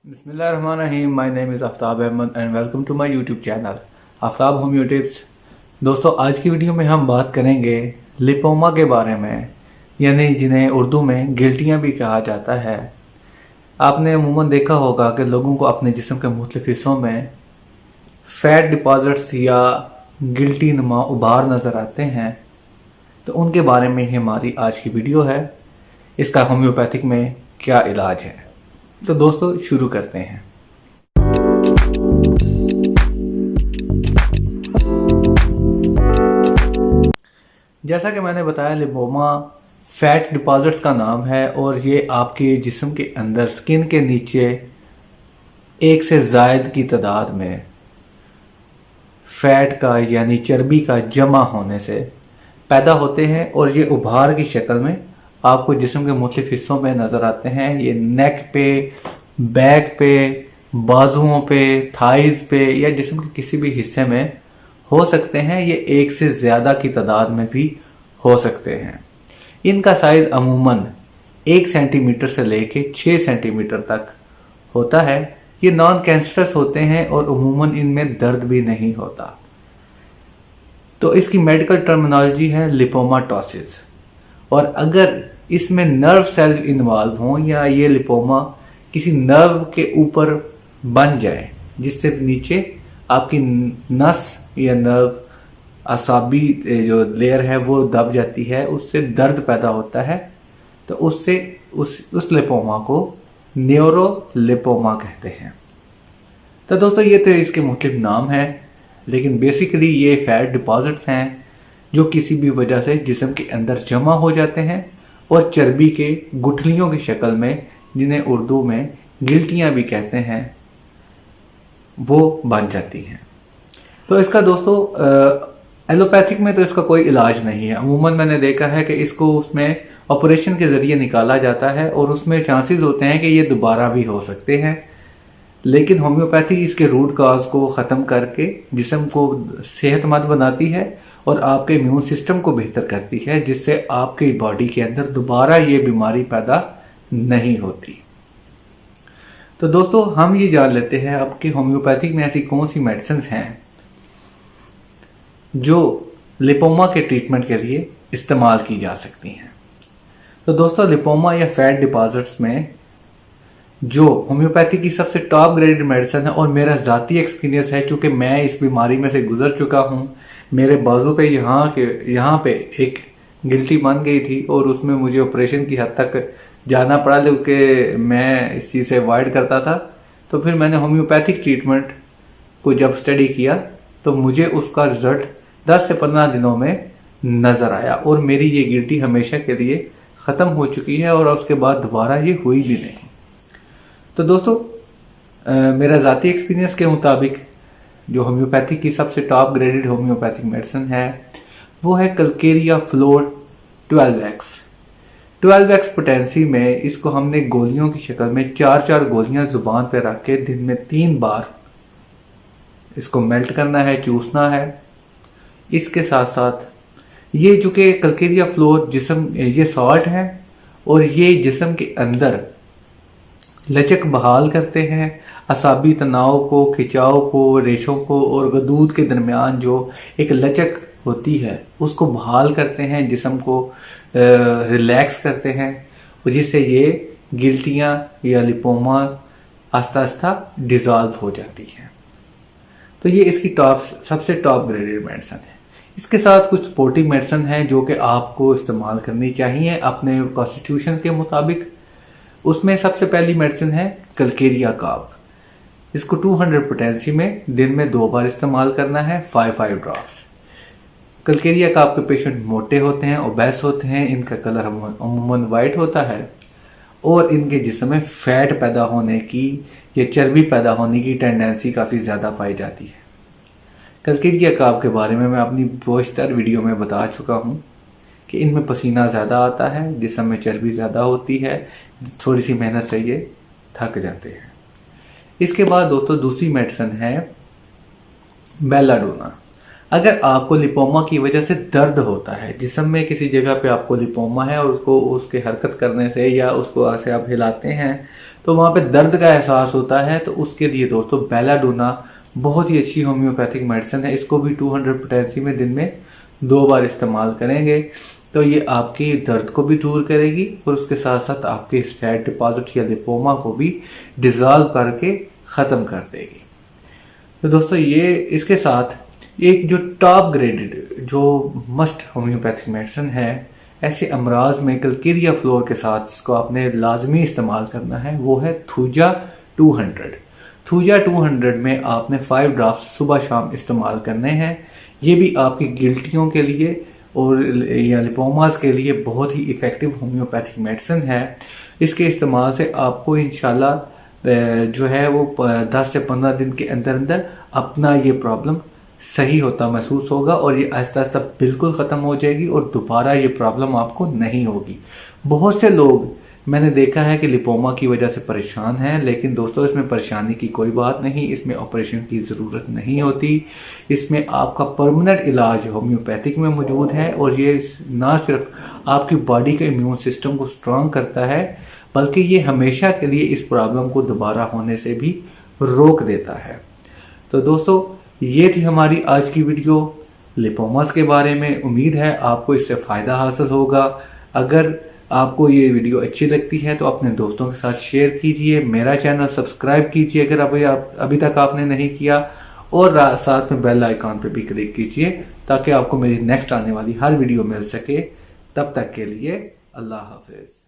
बिस्मिल्लाहिर्रहमानिर्रहीम। My name is Aftab Ahmad and welcome to my YouTube channel Aftab homeo tips. दोस्तों, आज की वीडियो में हम बात करेंगे लिपोमा के बारे में, यानी जिन्हें उर्दू में गिल्टियाँ भी कहा जाता है। आपने अमूमन देखा होगा कि लोगों को अपने जिस्म के मुख्तलिफ हिस्सों में फैट डिपॉजिट्स या गिल्टी नुमा उभार नज़र आते हैं, तो उनके बारे में ही हमारी आज की वीडियो है। इसका होम्योपैथिक में क्या इलाज है, तो दोस्तों शुरू करते हैं। जैसा कि मैंने बताया, लिपोमा फैट डिपॉजिट्स का नाम है और ये आपके जिस्म के अंदर स्किन के नीचे एक से ज़ायद की तादाद में फैट का यानी चर्बी का जमा होने से पैदा होते हैं और ये उभार की शक्ल में आपको जिस्म के मुख्तलिफ हिस्सों में नज़र आते हैं। ये नेक पे, बैक पे, बाजुओं पे, थाइज पे या जिस्म के किसी भी हिस्से में हो सकते हैं। ये एक से ज़्यादा की तादाद में भी हो सकते हैं। इनका साइज़ अमूमन 1 सेंटीमीटर से लेके 6 सेंटीमीटर तक होता है। ये नॉन कैंसरस होते हैं और अमूमन इनमें दर्द भी नहीं होता। तो इसकी मेडिकल टर्मिनोलॉजी है लिपोमाटोसिस। और अगर इसमें नर्व सेल इन्वॉल्व हों या ये लिपोमा किसी नर्व के ऊपर बन जाए, जिससे नीचे आपकी नस या नर्व असाबी जो लेयर है वो दब जाती है, उससे दर्द पैदा होता है, तो उससे उस लिपोमा को न्यूरो लिपोमा कहते हैं। तो दोस्तों, ये तो इसके मुख्तलिफ नाम हैं, लेकिन बेसिकली ये फैट डिपॉजिट्स हैं जो किसी भी वजह से जिस्म के अंदर जमा हो जाते हैं और चर्बी के गुठलियों की शक्ल में, जिन्हें उर्दू में गिल्टियाँ भी कहते हैं, वो बन जाती हैं। तो इसका दोस्तों एलोपैथिक में तो इसका कोई इलाज नहीं है। अमूमन मैंने देखा है कि इसको उसमें ऑपरेशन के ज़रिए निकाला जाता है और उसमें चांसेस होते हैं कि ये दोबारा भी हो सकते हैं। लेकिन होम्योपैथी इसके रूट काज को ख़त्म करके जिस्म को सेहतमंद बनाती है और आपके इम्यून सिस्टम को बेहतर करती है, जिससे आपकी बॉडी के अंदर दोबारा ये बीमारी पैदा नहीं होती। तो दोस्तों, हम ये जान लेते हैं अब कि होम्योपैथिक में ऐसी कौन सी मेडिसिन हैं जो लिपोमा के ट्रीटमेंट के लिए इस्तेमाल की जा सकती हैं। तो दोस्तों, लिपोमा या फैट डिपॉजिट्स में जो होम्योपैथी की सबसे टॉप ग्रेडेड मेडिसिन है, और मेरा ज़ाती एक्सपीरियंस है चूँकि मैं इस बीमारी में से गुजर चुका हूँ। मेरे बाजू पे यहाँ पे एक गिल्टी बन गई थी और उसमें मुझे ऑपरेशन की हद तक जाना पड़ा, क्योंकि मैं इस चीज़ से अवॉइड करता था। तो फिर मैंने होम्योपैथिक ट्रीटमेंट को जब स्टडी किया तो मुझे उसका रिज़ल्ट 10 से 15 दिनों में नज़र आया और मेरी ये गिल्टी हमेशा के लिए ख़त्म हो चुकी है और उसके बाद दोबारा ये हुई भी नहीं। तो दोस्तों, मेरा ज़ाती एक्सपीरियंस के मुताबिक जो होम्योपैथिक की सबसे टॉप ग्रेडेड होम्योपैथिक मेडिसिन है वो है Calcarea floor 12x। 12x potency में इसको हमने गोलियों की शक्ल में 4-4 गोलियां जुबान पे रख के दिन में 3 बार इसको मेल्ट करना है, चूसना है। इसके साथ साथ ये जो कि कलकेरिया फ्लोर ये सॉल्ट है और ये जिस्म के अंदर लचक बहाल करते हैं, असाबी तनाव को, खिंचाव को, रेशों को और गदूद के दरमियान जो एक लचक होती है उसको बहाल करते हैं, जिस्म को रिलैक्स करते हैं, और जिससे ये गिल्टियाँ या लिपोमा आस्ता आस्ता डिज़ॉल्व हो जाती है। तो ये इसकी सबसे टॉप ग्रेडेड मेडिसिन है। इसके साथ कुछ सपोर्टिव मेडिसिन हैं जो कि आपको इस्तेमाल करनी चाहिए अपने कॉन्स्टिट्यूशन के मुताबिक। उसमें सबसे पहली मेडिसिन है कलकेरिया काब। इसको 200 पोटेंसी में दिन में 2 बार इस्तेमाल करना है, 5 ड्रॉप्स। कलकेरिया काब के पेशेंट मोटे होते हैं, ओबेस होते हैं, इनका कलर अमूमन वाइट होता है और इनके जिस्म में फैट पैदा होने की या चर्बी पैदा होने की टेंडेंसी काफ़ी ज़्यादा पाई जाती है। कलकेरिया काब के बारे में मैं अपनी बेशतर वीडियो में बता चुका हूँ कि इनमें पसीना ज़्यादा आता है, जिस्म में चर्बी ज़्यादा होती है, थोड़ी सी मेहनत से ये थक जाते हैं। इसके बाद दोस्तों दूसरी मेडिसिन है बेलाडोना। अगर आपको लिपोमा की वजह से दर्द होता है, जिस्म में किसी जगह पे आपको लिपोमा है और उसको उसके हरकत करने से या उसको ऐसे आप हिलाते हैं तो वहाँ पे दर्द का एहसास होता है, तो उसके लिए दोस्तों बेलाडोना बहुत ही अच्छी होम्योपैथिक मेडिसिन है। इसको भी 200 पोटेंसी में दिन में 2 बार इस्तेमाल करेंगे तो ये आपकी दर्द को भी दूर करेगी और उसके साथ साथ आपके इस फैट डिपॉजिट या लिपोमा को भी डिज़ोल्व करके ख़त्म कर देगी। तो दोस्तों ये इसके साथ एक जो टॉप ग्रेडेड जो मस्ट होम्योपैथिक मेडिसिन है ऐसे अमराज में कलकीरिया फ्लोर के साथ जिसको आपने लाजमी इस्तेमाल करना है, वो है थूजा 200। थूजा 200 में आपने 5 ड्रॉप्स सुबह शाम इस्तेमाल करने हैं। ये भी आपकी गिल्टियों के लिए और या लिपोमास के लिए बहुत ही इफ़ेक्टिव होम्योपैथिक मेडिसिन है। इसके इस्तेमाल से आपको इंशाल्लाह जो है वो 10 से 15 दिन के अंदर अंदर अपना ये प्रॉब्लम सही होता महसूस होगा और ये आहिस्ता आहिस्ता बिल्कुल ख़त्म हो जाएगी और दोबारा ये प्रॉब्लम आपको नहीं होगी। बहुत से लोग मैंने देखा है कि लिपोमा की वजह से परेशान हैं, लेकिन दोस्तों इसमें परेशानी की कोई बात नहीं, इसमें ऑपरेशन की ज़रूरत नहीं होती। इसमें आपका परमानेंट इलाज होम्योपैथिक में मौजूद है और ये ना सिर्फ आपकी बॉडी के इम्यून सिस्टम को स्ट्रांग करता है बल्कि ये हमेशा के लिए इस प्रॉब्लम को दोबारा होने से भी रोक देता है। तो दोस्तों ये थी हमारी आज की वीडियो लिपोमास के बारे में। उम्मीद है आपको इससे फ़ायदा हासिल होगा। अगर आपको ये वीडियो अच्छी लगती है तो अपने दोस्तों के साथ शेयर कीजिए, मेरा चैनल सब्सक्राइब कीजिए अगर अभी तक आपने नहीं किया, और साथ में बेल आइकॉन पे भी क्लिक कीजिए ताकि आपको मेरी नेक्स्ट आने वाली हर वीडियो मिल सके। तब तक के लिए अल्लाह हाफिज़।